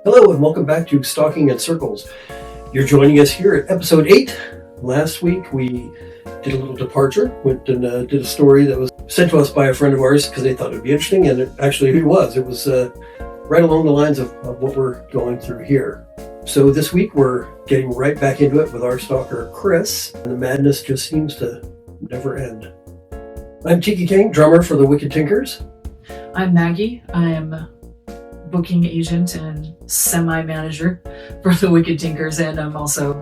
Hello and welcome back to Stalking In Circles. You're joining us here at episode 8. Last week we did a little departure, went and did a story that was sent to us by a friend of ours because they thought it would be interesting, and it actually was. It was right along the lines of what we're going through here. So this week we're getting right back into it with our stalker Kris, and the madness just seems to never end. I'm Tiki King, drummer for the Wicked Tinkers. I'm Maggie. I'm booking agent and semi-manager for the Wicked Tinkers, and I'm also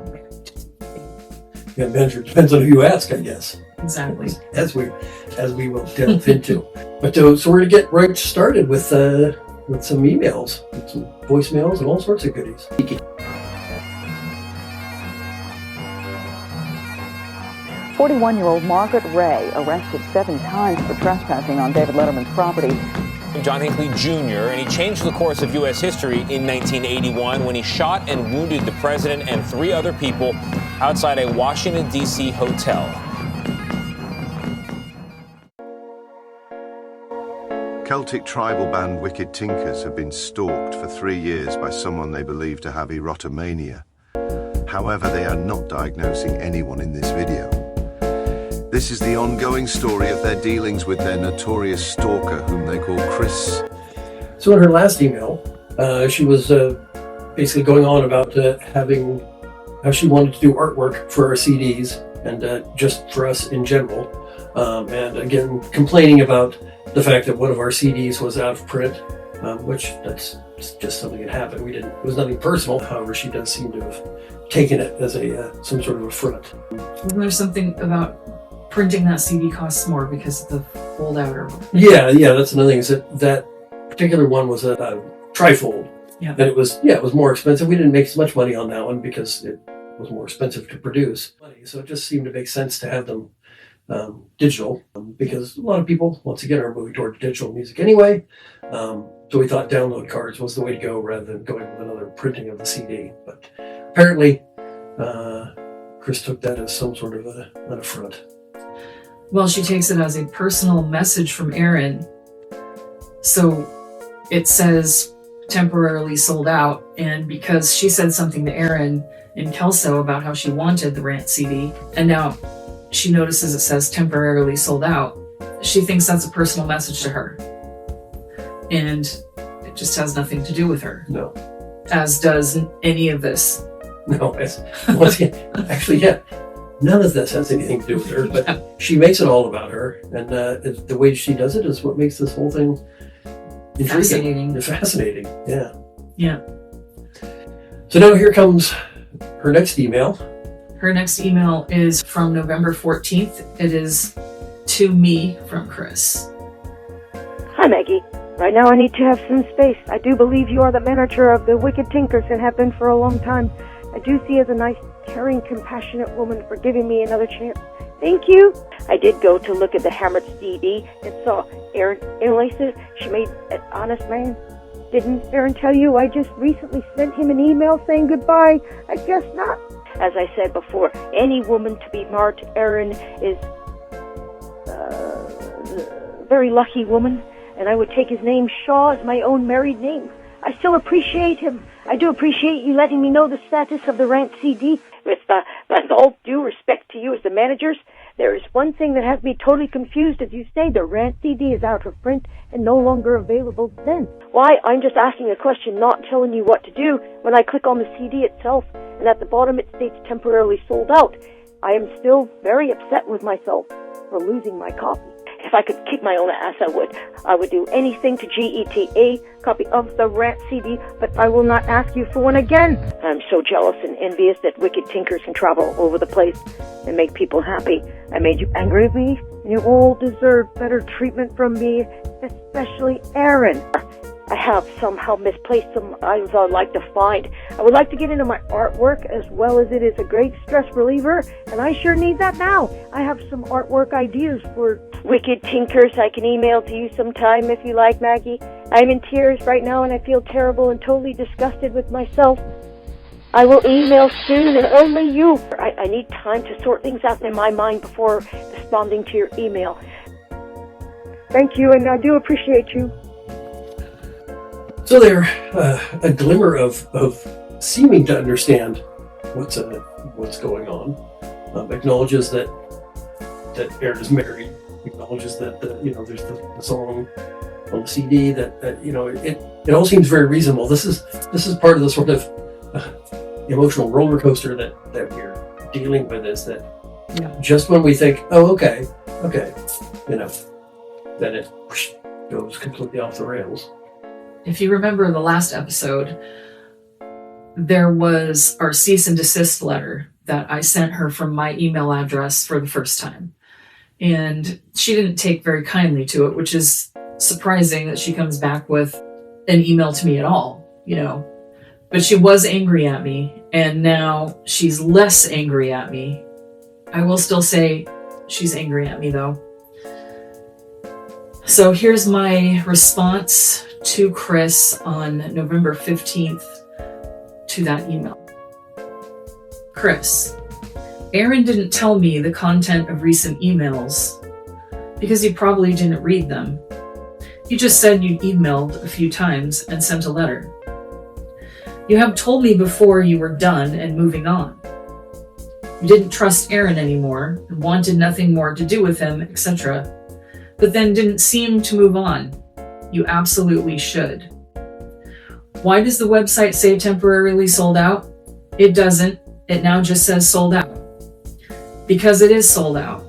manager. Depends on who you ask, I guess. Exactly. As we will delve into. But so we're gonna get right started with some emails, some voicemails, and all sorts of goodies. 41-year-old Margaret Ray arrested 7 times for trespassing on David Letterman's property. John Hinckley Jr., and he changed the course of U.S. history in 1981 when he shot and wounded the president and 3 other people outside a Washington, D.C. hotel. Celtic tribal band Wicked Tinkers have been stalked for 3 years by someone they believe to have erotomania. However, they are not diagnosing anyone in this video. This is the ongoing story of their dealings with their notorious stalker, whom they call Kris. So in her last email, she was basically going on about having how she wanted to do artwork for our CDs and just for us in general. And again, complaining about the fact that one of our CDs was out of print, which that's just something that happened. It was nothing personal. However, she does seem to have taken it as some sort of affront. There's something about printing that CD costs more because of the fold out or Yeah, that's another thing, is that particular one was a trifold. Yeah. And it was more expensive. We didn't make as much money on that one because it was more expensive to produce. So it just seemed to make sense to have them digital, because a lot of people, once again, are moving toward digital music anyway. So we thought download cards was the way to go rather than going with another printing of the CD. But apparently, Kris took that as some sort of an affront. Well, she takes it as a personal message from Aaron. So it says temporarily sold out, and because she said something to Aaron in Kelso about how she wanted the Rant CD, and now she notices it says temporarily sold out, she thinks that's a personal message to her. And it just has nothing to do with her. No. As does any of this. No, once again, actually, none of this has anything to do with her, but she makes it all about her, and the way she does it is what makes this whole thing intriguing. Fascinating, yeah. Yeah. So now here comes her next email. Her next email is from November 14th. It is to me from Kris. Hi, Maggie. Right now I need to have some space. I do believe you are the manager of the Wicked Tinkers and have been for a long time. I do see you as a nice, caring, compassionate woman for giving me another chance. Thank you. I did go to look at the Hammered CD and saw Aaron interlace it. She made an honest man. Didn't Aaron tell you I just recently sent him an email saying goodbye? I guess not. As I said before, any woman to be marked Aaron is a very lucky woman, and I would take his name Shaw as my own married name. I still appreciate him. I do appreciate you letting me know the status of the Rant CD. With all due respect to you as the managers, there is one thing that has me totally confused. As you say, the Rant CD is out of print and no longer available then. Why, I'm just asking a question, not telling you what to do. When I click on the CD itself, and at the bottom it states temporarily sold out, I am still very upset with myself for losing my copy. If I could keep my own ass, I would do anything to get a copy of the Rant CD, but I will not ask you for one again. I'm so jealous and envious that Wicked Tinkers can travel over the place and make people happy. I made you angry with me, and you all deserve better treatment from me, especially Aaron. I have somehow misplaced some items I would like to find. I would like to get into my artwork, as well as it is a great stress reliever, and I sure need that now. I have some artwork ideas for Wicked Tinkers I can email to you sometime if you like, Maggie. I'm in tears right now and I feel terrible and totally disgusted with myself. I will email soon, and only you. I need time to sort things out in my mind before responding to your email. Thank you, and I do appreciate you. So there, a glimmer of seeming to understand what's going on. Acknowledges that Aaron is married. Acknowledges that there's the song on the CD that it all seems very reasonable. This is part of the sort of emotional roller coaster that we're dealing with. Is that just when we think, oh, okay, then it goes completely off the rails. If you remember the last episode, there was our cease and desist letter that I sent her from my email address for the first time. And she didn't take very kindly to it, which is surprising that she comes back with an email to me at all, But she was angry at me, and now she's less angry at me. I will still say she's angry at me, though. So here's my response to Kris on November 15th to that email. Kris, Aaron didn't tell me the content of recent emails because he probably didn't read them. You just said you'd emailed a few times and sent a letter. You have told me before you were done and moving on. You didn't trust Aaron anymore and wanted nothing more to do with him, etc., but then didn't seem to move on. You absolutely should. Why does the website say temporarily sold out? It doesn't. It now just says sold out. Because it is sold out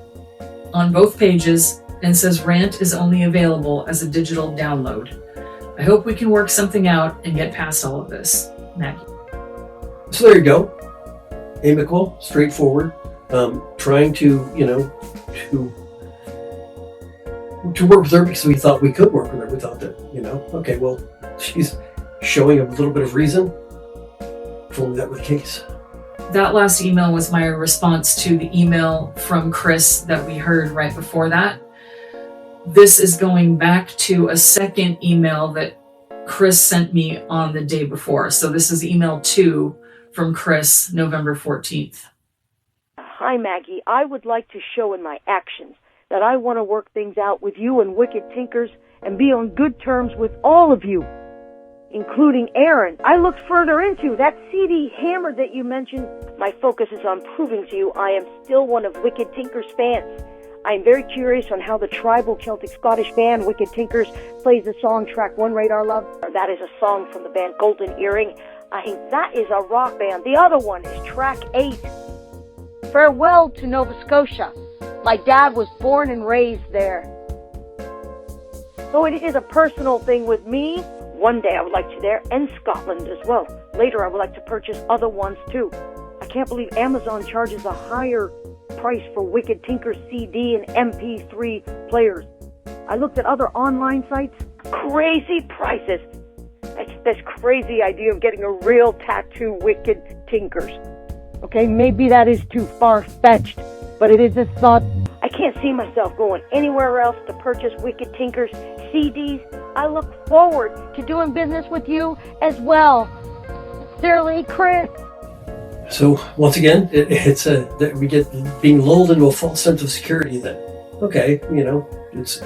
on both pages and says Rant is only available as a digital download. I hope we can work something out and get past all of this. Maggie. So there you go. Amicable, straightforward, trying to work with her because we thought we could work with her. We thought that, okay, well, she's showing a little bit of reason. If only that were the case. That last email was my response to the email from Kris that we heard right before that. This is going back to a second email that Kris sent me on the day before. So this is email 2 from Kris, November 14th. Hi, Maggie. I would like to show in my actions that I want to work things out with you and Wicked Tinkers and be on good terms with all of you, including Aaron. I looked further into that CD Hammer that you mentioned. My focus is on proving to you I am still one of Wicked Tinkers' fans. I am very curious on how the tribal Celtic Scottish band Wicked Tinkers plays the song Track 1, Radar Love. That is a song from the band Golden Earring. I think that is a rock band. The other one is Track 8. Farewell to Nova Scotia. My dad was born and raised there. So it is a personal thing with me. One day I would like to there, and Scotland as well. Later I would like to purchase other ones too. I can't believe Amazon charges a higher price for Wicked Tinker CD and MP3 players. I looked at other online sites. Crazy prices. That's this crazy idea of getting a real tattoo Wicked Tinkers. Okay, maybe that is too far-fetched, but it is a thought. I can't see myself going anywhere else to purchase Wicked Tinkers CDs. I look forward to doing business with you as well. Sincerely, Kris. So once again, it's that we get being lulled into a false sense of security that, okay, it's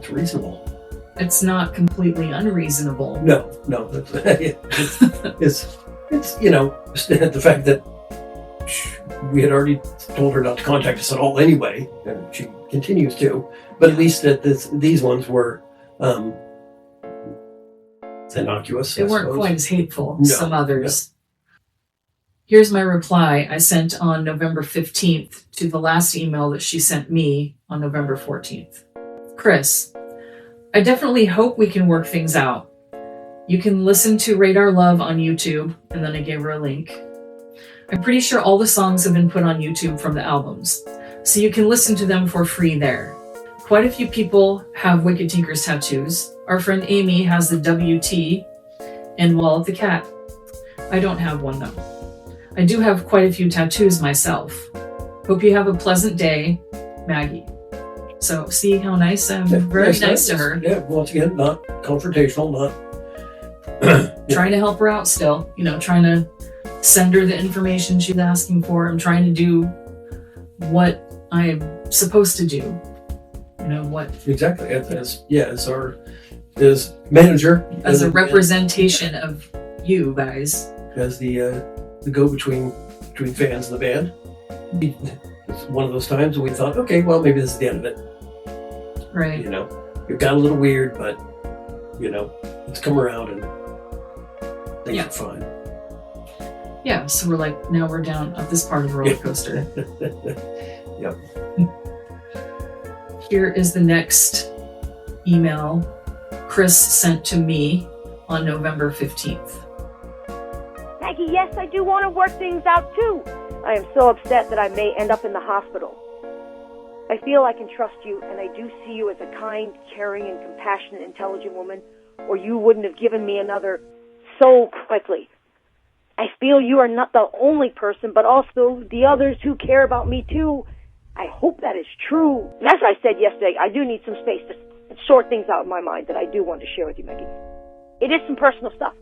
reasonable. It's not completely unreasonable. No, it's the fact that we had already told her not to contact us at all anyway, and she continues to. But at least that these ones were innocuous. They weren't quite as hateful No, as some others. No. Here's my reply I sent on November 15th to the last email that she sent me on November 14th. Kris, I definitely hope we can work things out. You can listen to Radar Love on YouTube, and then I gave her a link. I'm pretty sure all the songs have been put on YouTube from the albums, so you can listen to them for free there. Quite a few people have Wicked Tinkers tattoos. Our friend Amy has the WT and Wallet the Cat. I don't have one though. I do have quite a few tattoos myself. Hope you have a pleasant day, Maggie. So see how nice I'm very nice to her. Yeah, once again, not confrontational, not trying to help her out still, trying to send her the information she's asking for. I'm trying to do what I'm supposed to do. What exactly as our as manager, as a representation of you guys, as the go-between between fans and the band. It's one of those times when we thought, okay, well, maybe this is the end of it. right? You know, it got a little weird, but you know, it's come around and things are fine. Yeah, so we're like, now we're down at this part of the roller coaster. Yep. Here is the next email Kris sent to me on November 15th. Maggie, yes, I do want to work things out too. I am so upset that I may end up in the hospital. I feel I can trust you, and I do see you as a kind, caring, and compassionate, intelligent woman, or you wouldn't have given me another so quickly. I feel you are not the only person, but also the others who care about me too. I hope that is true. And as I said yesterday, I do need some space to sort things out in my mind that I do want to share with you, Maggie. It is some personal stuff.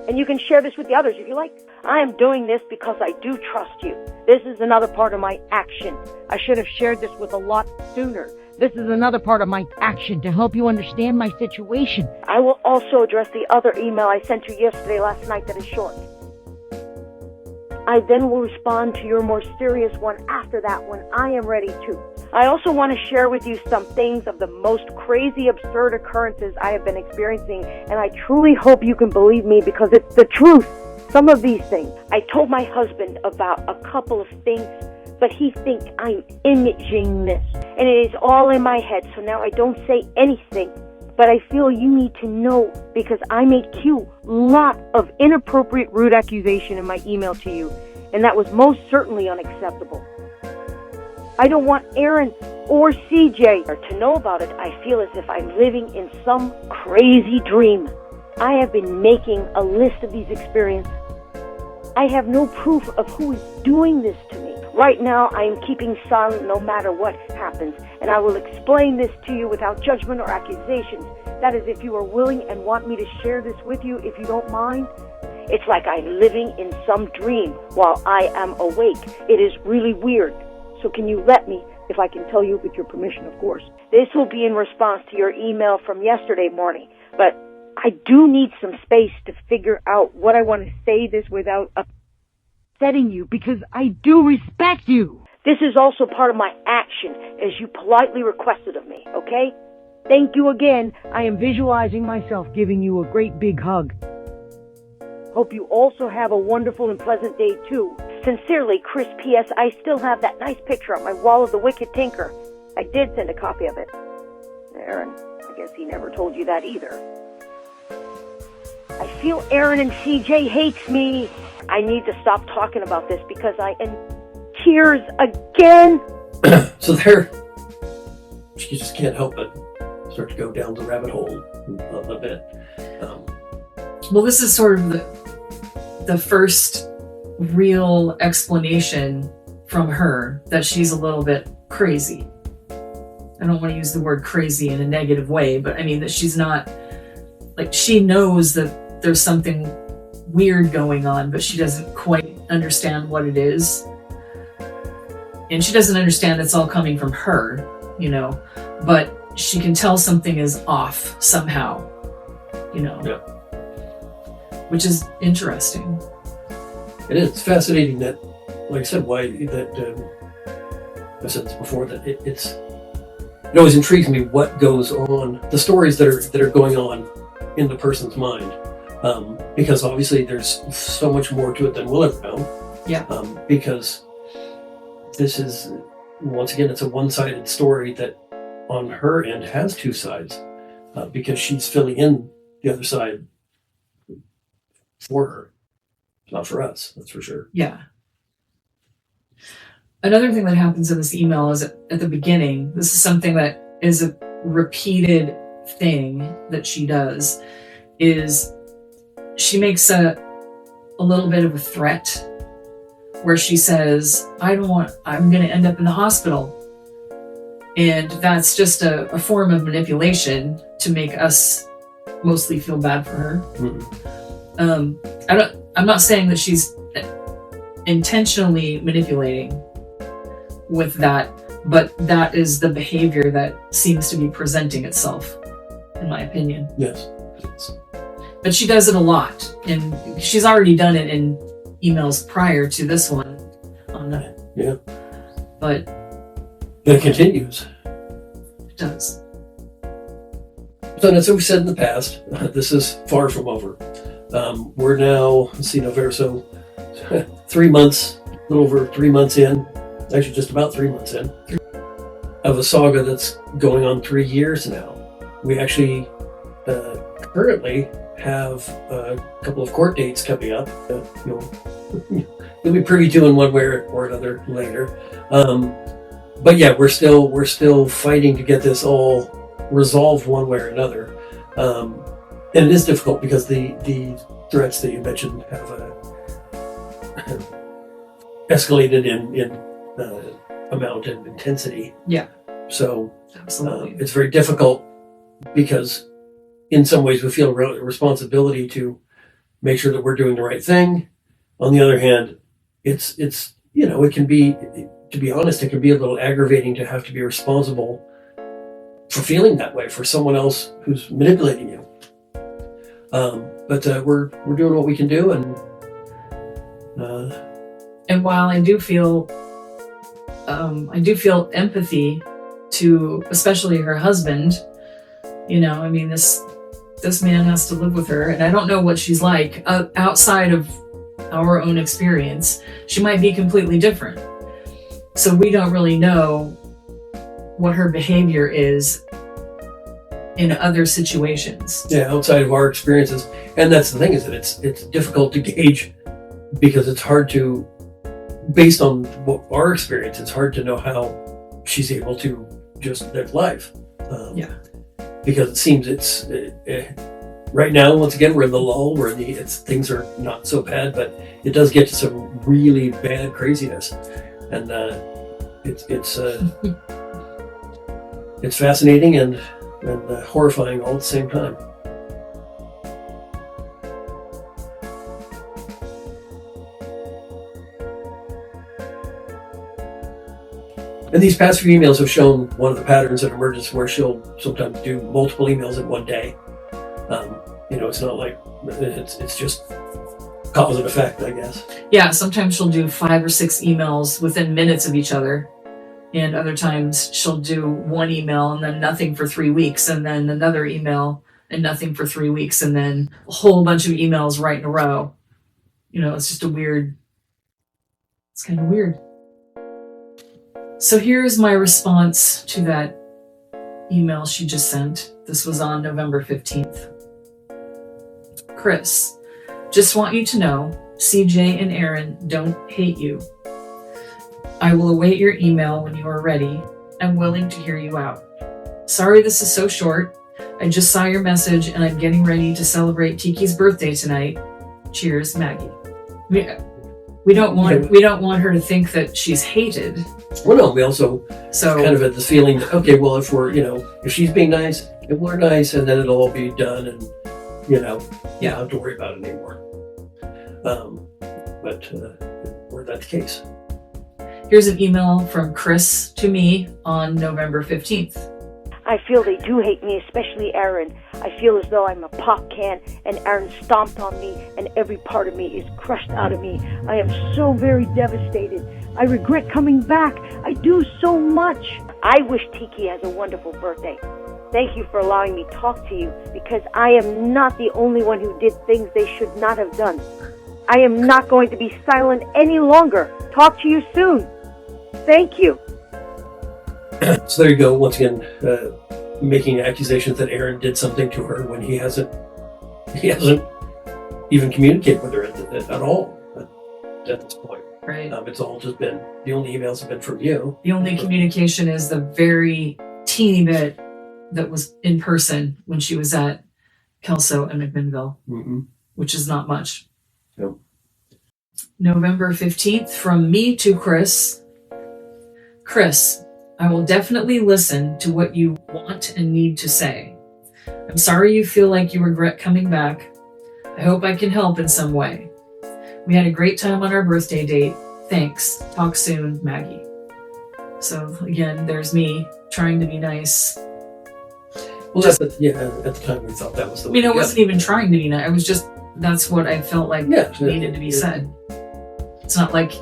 And you can share this with the others if you like. I am doing this because I do trust you. This is another part of my action. I should have shared this with a lot sooner. This is another part of my action to help you understand my situation. I will also address the other email I sent you last night that is short. I then will respond to your more serious one after that when I am ready to. I also want to share with you some things of the most crazy, absurd occurrences I have been experiencing, and I truly hope you can believe me because it's the truth. Some of these things. I told my husband about a couple of things, but he thinks I'm imaging this, and it is all in my head, so now I don't say anything. But I feel you need to know because I made Q lot of inappropriate, rude accusation in my email to you, and that was most certainly unacceptable. I don't want Aaron or CJ to know about it. I feel as if I'm living in some crazy dream. I have been making a list of these experiences. I have no proof of who is doing this to me. Right now, I am keeping silent no matter what happens, and I will explain this to you without judgment or accusations. That is, if you are willing and want me to share this with you, if you don't mind. It's like I'm living in some dream while I am awake. It is really weird. So can you let me, if I can tell you with your permission, of course. This will be in response to your email from yesterday morning, but I do need some space to figure out what I want to say this without Upsetting you because I do respect you. This is also part of my action, as you politely requested of me, okay? Thank you again. I am visualizing myself giving you a great big hug. Hope you also have a wonderful and pleasant day, too. Sincerely, Kris, P.S. I still have that nice picture on my wall of the Wicked Tinker. I did send a copy of it. Aaron, I guess he never told you that either. I feel Aaron and CJ hates me. I need to stop talking about this because I am tears again. So there, you just can't help but start to go down the rabbit hole a bit. Well, this is sort of the first real explanation from her that she's a little bit crazy. I don't want to use the word crazy in a negative way, but I mean that she's not, like, she knows that there's something weird going on, but she doesn't quite understand what it is. And she doesn't understand it's all coming from her, you know, but she can tell something is off somehow, you know. Yeah. Which is interesting. It is fascinating that, like I said, I've said this before, that it always intrigues me what goes on, the stories that are going on in the person's mind, because obviously there's so much more to it than we'll ever know. Yeah. Because this is, once again, it's a one-sided story that on her end has two sides, because she's filling in the other side for her, not for us, that's for sure. Yeah. Another thing that happens in this email is at the beginning, this is something that is a repeated thing that she does, is she makes a little bit of a threat where she says, I'm going to end up in the hospital. And that's just a form of manipulation to make us mostly feel bad for her. Mm-hmm. I'm not saying that she's intentionally manipulating with that, but that is the behavior that seems to be presenting itself. in my opinion. Yes. But she does it a lot, and she's already done it in emails prior to this one on that. Yeah. But it continues. It does. So as we said in the past, this is far from over. We're now, let's see, November, so 3 months, a little over 3 months in, actually just about 3 months in, of a saga that's going on 3 years now. We actually currently have a couple of court dates coming up. You'll be privy to in one way or another later. But yeah, we're still fighting to get this all resolved one way or another. And it is difficult because the threats that you mentioned have escalated in amount and intensity. Yeah. So absolutely. It's very difficult because in some ways we feel a responsibility to make sure that we're doing the right thing. On the other hand, it's it can be, to be honest, it can be a little aggravating to have to be responsible for feeling that way for someone else who's manipulating you. But we're doing what we can do, and while I do feel empathy to especially her husband. I mean, this man has to live with her, and I don't know what she's like outside of our own experience. She might be completely different. So we don't really know what her behavior is in other situations. Yeah, outside of our experiences. And that's the thing, is that it's difficult to gauge because it's hard to, based on what our experience, it's hard to know how she's able to just live life. Yeah. Because it seems right now, once again, we're in the lull, things are not so bad, but it does get to some really bad craziness. And it's fascinating and horrifying all at the same time. And these past few emails have shown one of the patterns that emerges where she'll sometimes do multiple emails in one day. It's not like it's just cause and effect, I guess. Yeah, sometimes she'll do 5 or 6 emails within minutes of each other. And other times she'll do one email and then nothing for 3 weeks, and then another email and nothing for 3 weeks, and then a whole bunch of emails right in a row. It's just it's kind of weird. So here's my response to that email she just sent. This was on November 15th. Kris, just want you to know, CJ and Aaron don't hate you. I will await your email when you are ready. I'm willing to hear you out. Sorry this is so short. I just saw your message and I'm getting ready to celebrate Tiki's birthday tonight. Cheers, Maggie. We don't want her to think that she's hated. Well, no, we also kind of had this feeling that, okay, well, if she's being nice, if we're nice, and then it'll all be done, and you don't have to worry about it anymore. But were that the case? Here's an email from Kris to me on November 15th. I feel they do hate me, especially Aaron. I feel as though I'm a pop can and Aaron stomped on me and every part of me is crushed out of me. I am so very devastated. I regret coming back. I do so much. I wish Tiki has a wonderful birthday. Thank you for allowing me to talk to you, because I am not the only one who did things they should not have done. I am not going to be silent any longer. Talk to you soon. Thank you. So there you go, once again, making accusations that Aaron did something to her when he hasn't even communicated with her at all at this point. Right. It's all just been, the only emails have been from you. The only communication is the very teeny bit that was in person when she was at Kelso and McMinnville, which is not much. Yep. November 15th, from me to Kris. Kris, I will definitely listen to what you want and need to say. I'm sorry you feel like you regret coming back. I hope I can help in some way. We had a great time on our birthday date. Thanks. Talk soon, Maggie. So again, there's me trying to be nice. Well, at the time we thought that was the way. I mean, I wasn't even trying to be nice. I was just, that's what I felt like needed to be said. It's not like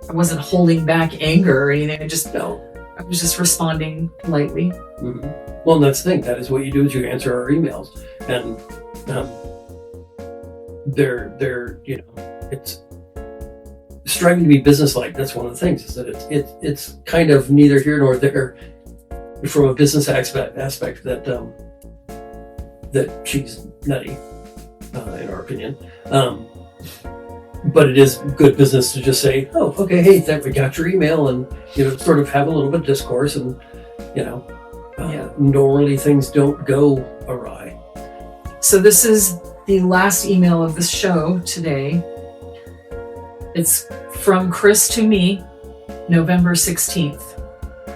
I wasn't holding back anger or anything. I was just responding politely. Mm-hmm. Well, and that's the thing. That is what you do, is you answer our emails. And they're it's striving to be businesslike. That's one of the things, is that it's kind of neither here nor there from a business aspect that she's nutty, in our opinion. But it is good business to just say, oh, okay, hey, we got your email, and sort of have a little bit of discourse, and normally things don't go awry. So this is the last email of the show today. It's from Kris to me, November 16th.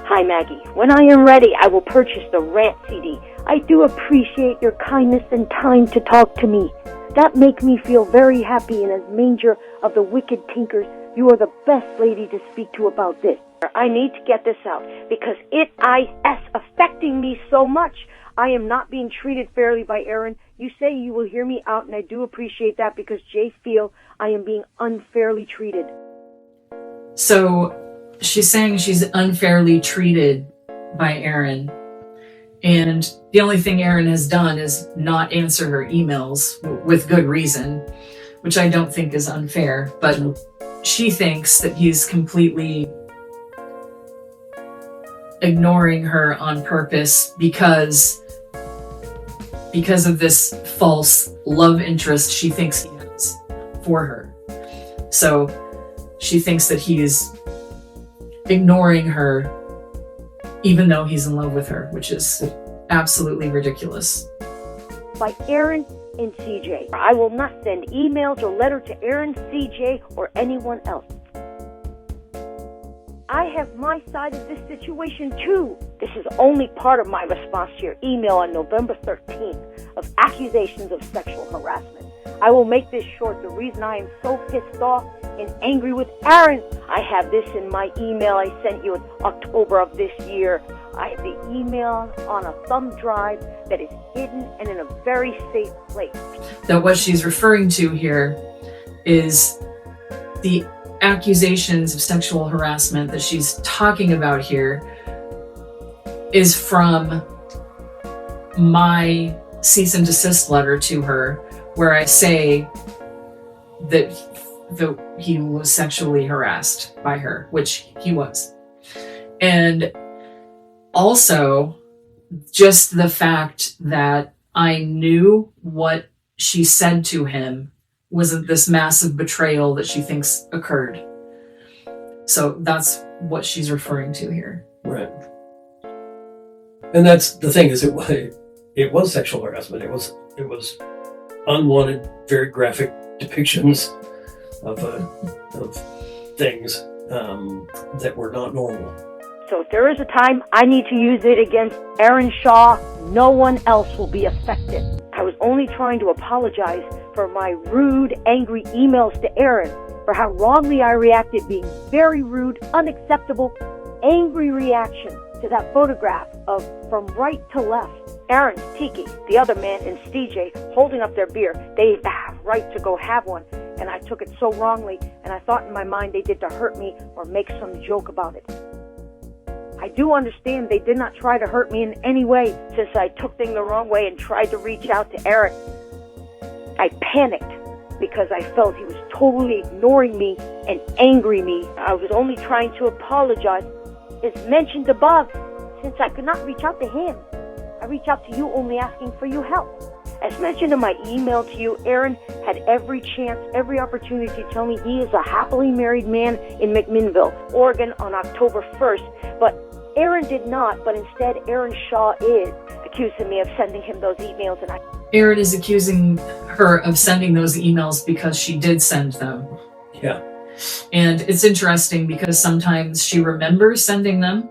Hi, Maggie. When I am ready, I will purchase the Rant CD. I do appreciate your kindness and time to talk to me. That make me feel very happy, and as manger of the wicked tinkers, you are the best lady to speak to about this. I need to get this out because it is affecting me so much. I am not being treated fairly by Aaron. You say you will hear me out, and I do appreciate that, because Jay feel I am being unfairly treated. So she's saying she's unfairly treated by Aaron. And the only thing Aaron has done is not answer her emails with good reason, which I don't think is unfair. But she thinks that he's completely ignoring her on purpose because of this false love interest she thinks he has for her. So she thinks that he's ignoring her even though he's in love with her, which is absolutely ridiculous. By Aaron and CJ. I will not send emails or letter to Aaron, CJ, or anyone else. I have my side of this situation too. This is only part of my response to your email on November 13th of accusations of sexual harassment. I will make this short. The reason I am so pissed off and angry with Aaron, I have this in my email I sent you in October of this year. I have the email on a thumb drive that is hidden and in a very safe place. That what she's referring to here is the accusations of sexual harassment that she's talking about here is from my cease and desist letter to her, where I say that he was sexually harassed by her, which he was. And also just the fact that I knew what she said to him wasn't this massive betrayal that she thinks occurred. So that's what she's referring to here. Right. And that's the thing, is it was sexual harassment. It was unwanted, very graphic depictions of things that were not normal. So if there is a time I need to use it against Aaron Shaw, no one else will be affected. I was only trying to apologize for my rude, angry emails to Aaron, for how wrongly I reacted, being very rude, unacceptable, angry reaction to that photograph of from right to left. Aaron, Tiki, the other man, and CJ holding up their beer. They have right to go have one, and I took it so wrongly, and I thought in my mind they did to hurt me or make some joke about it. I do understand they did not try to hurt me in any way, since I took things the wrong way and tried to reach out to Aaron. I panicked because I felt he was totally ignoring me and angry me. I was only trying to apologize, as mentioned above, since I could not reach out to him. I reached out to you only asking for your help. As mentioned in my email to you, Aaron had every chance, every opportunity to tell me he is a happily married man in McMinnville, Oregon on October 1st, but Aaron did not, but instead Aaron Shaw is accusing me of sending him those emails, and Aaron is accusing her of sending those emails because she did send them. Yeah. And it's interesting because sometimes she remembers sending them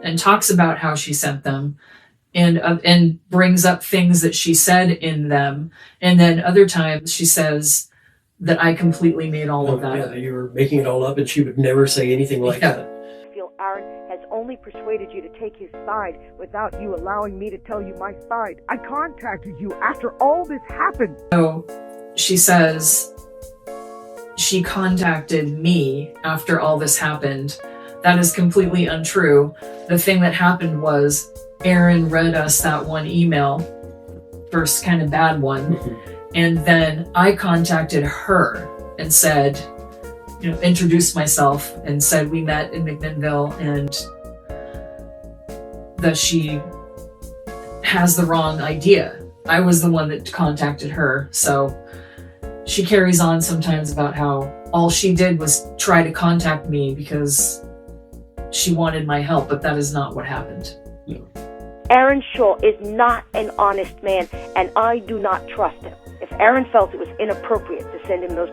and talks about how she sent them and brings up things that she said in them. And then other times she says that I completely made all of that up. Yeah, you were making it all up, and she would never say anything like that. I feel Aaron has only only persuaded you to take his side without you allowing me to tell you my side. I contacted you after all this happened. So she says she contacted me after all this happened. That is completely untrue. The thing that happened was Aaron read us that one email, first kind of bad one, and then I contacted her and said, introduced myself and said we met in McMinnville and that she has the wrong idea. I was the one that contacted her. So she carries on sometimes about how all she did was try to contact me because she wanted my help, but that is not what happened. Aaron Shaw is not an honest man, and I do not trust him. If Aaron felt it was inappropriate to send him those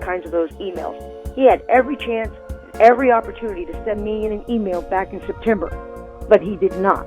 emails, he had every chance, every opportunity to send me an email back in September, but he did not.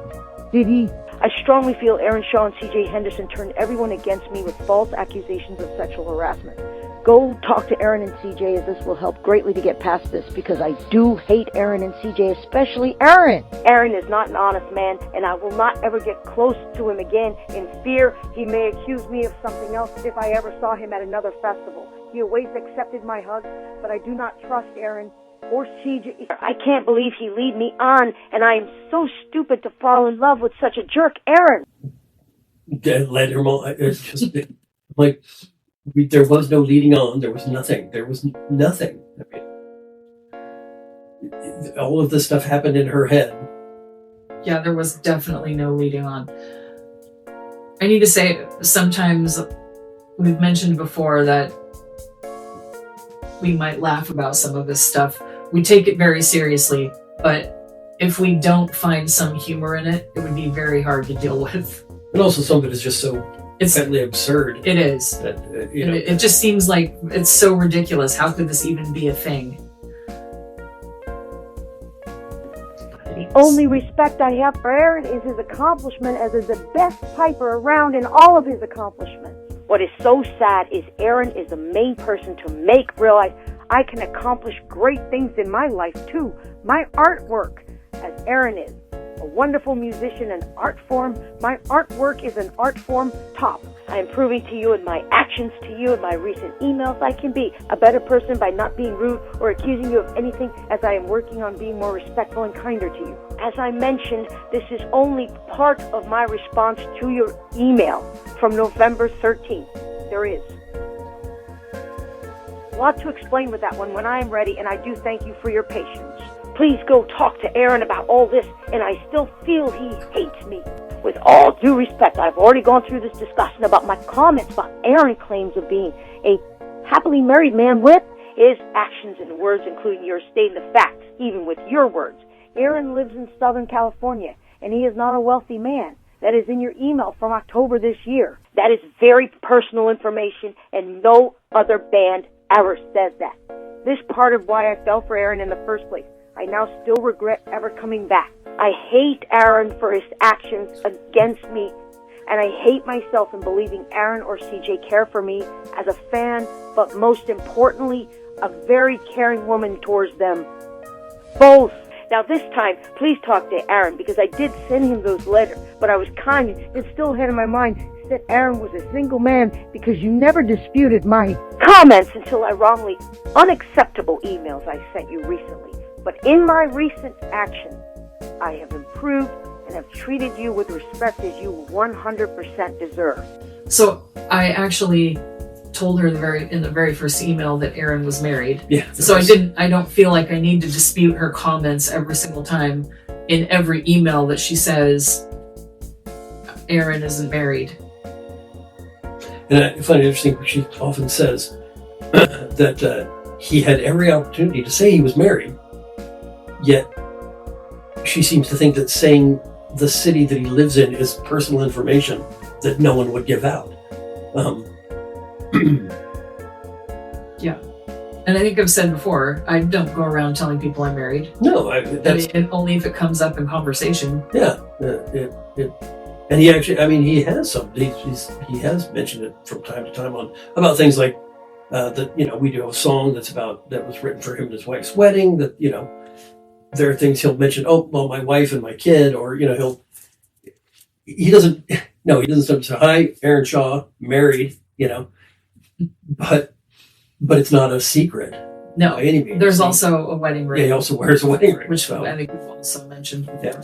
Did he? I strongly feel Aaron Shaw and CJ Henderson turned everyone against me with false accusations of sexual harassment. Go talk to Aaron and CJ, as this will help greatly to get past this, because I do hate Aaron and CJ, especially Aaron. Aaron is not an honest man, and I will not ever get close to him again in fear he may accuse me of something else if I ever saw him at another festival. He always accepted my hugs, but I do not trust Aaron or CJ. I can't believe he lead me on, and I am so stupid to fall in love with such a jerk, Aaron. Let him on. It's just like... there was no leading on. There was nothing. I mean, all of this stuff happened in her head. Yeah, there was definitely no leading on. I need to say, sometimes we've mentioned before that we might laugh about some of this stuff. We take it very seriously, but if we don't find some humor in it, it would be very hard to deal with. And also some of it is just so patently absurd. It is. That, it just seems like it's so ridiculous. How could this even be a thing? The only respect I have for Aaron is his accomplishment as the best piper around in all of his accomplishments. What is so sad is Aaron is the main person to make realize I can accomplish great things in my life too. My artwork, as Aaron is a wonderful musician and art form, my artwork is an art form top. I am proving to you in my actions to you in my recent emails I can be a better person by not being rude or accusing you of anything, as I am working on being more respectful and kinder to you. As I mentioned, this is only part of my response to your email from November 13th. There is a lot to explain with that one when I am ready, and I do thank you for your patience. Please go talk to Aaron about all this, and I still feel he hates me. With all due respect, I've already gone through this discussion about my comments about Aaron claims of being a happily married man with his actions and words, including yours stating the facts, even with your words. Aaron lives in Southern California, and he is not a wealthy man. That is in your email from October this year. That is very personal information, and no other band ever says that. This part of why I fell for Aaron in the first place. I now still regret ever coming back. I hate Aaron for his actions against me, and I hate myself in believing Aaron or CJ care for me as a fan, but most importantly, a very caring woman towards them. Both. Now this time, please talk to Aaron, because I did send him those letters, but I was kind and still had in my mind that Aaron was a single man, because you never disputed my comments until I wrongly unacceptable emails I sent you recently. But in my recent actions, I have improved and have treated you with respect as you 100% deserve. So I actually told her in the very first email that Aaron was married. Yeah. So I don't feel like I need to dispute her comments every single time in every email that she says Aaron isn't married. And I find it interesting, she often says that he had every opportunity to say he was married, yet she seems to think that saying the city that he lives in is personal information that no one would give out. Yeah. And I think I've said before, I don't go around telling people I'm married. No, that's... And only if it comes up in conversation. Yeah. And he actually, he has some. He has mentioned it from time to time about things like that. We do a song that was written for him at his wife's wedding. That there are things he'll mention. Oh, well, my wife and my kid, or he doesn't say, hi, Aaron Shaw, married, but it's not a secret. No, by any means. There's also a wedding ring. Yeah, he also wears a wedding ring. Which I think we've also mentioned before. Yeah.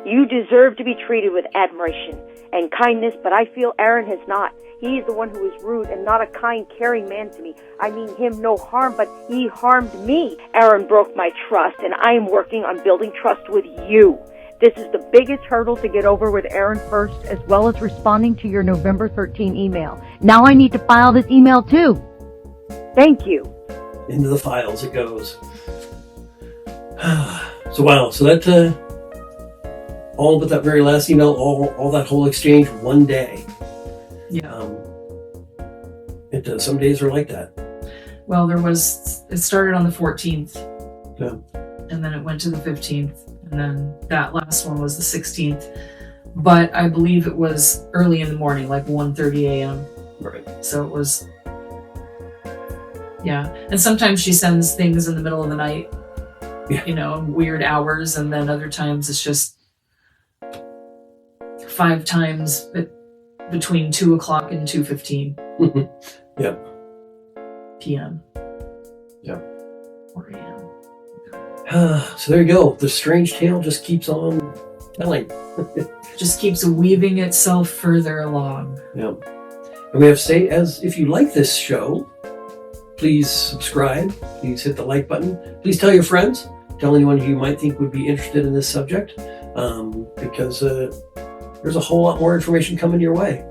You deserve to be treated with admiration and kindness, but I feel Aaron has not. He is the one who is rude and not a kind, caring man to me. I mean him no harm, but he harmed me. Aaron broke my trust, and I am working on building trust with you. This is the biggest hurdle to get over with Aaron first, as well as responding to your November 13 email. Now I need to file this email too. Thank you. Into the files it goes. So that all but that very last email, all that whole exchange, one day. Yeah. Some days are like that. Well, it started on the 14th. Yeah. And then it went to the 15th. And then that last one was the 16th. But I believe it was early in the morning, like 1:30 a.m. Right. So it was, yeah. And sometimes she sends things in the middle of the night, weird hours. And then other times it's just 5 times between 2 o'clock and 2:15. Yeah. PM. Yeah. 4 a.m. So there you go. The strange tale just keeps on telling. Just keeps weaving itself further along. Yeah. And we have to say, as if you like this show, please subscribe. Please hit the like button. Please tell your friends. Tell anyone who you might think would be interested in this subject, because there's a whole lot more information coming your way.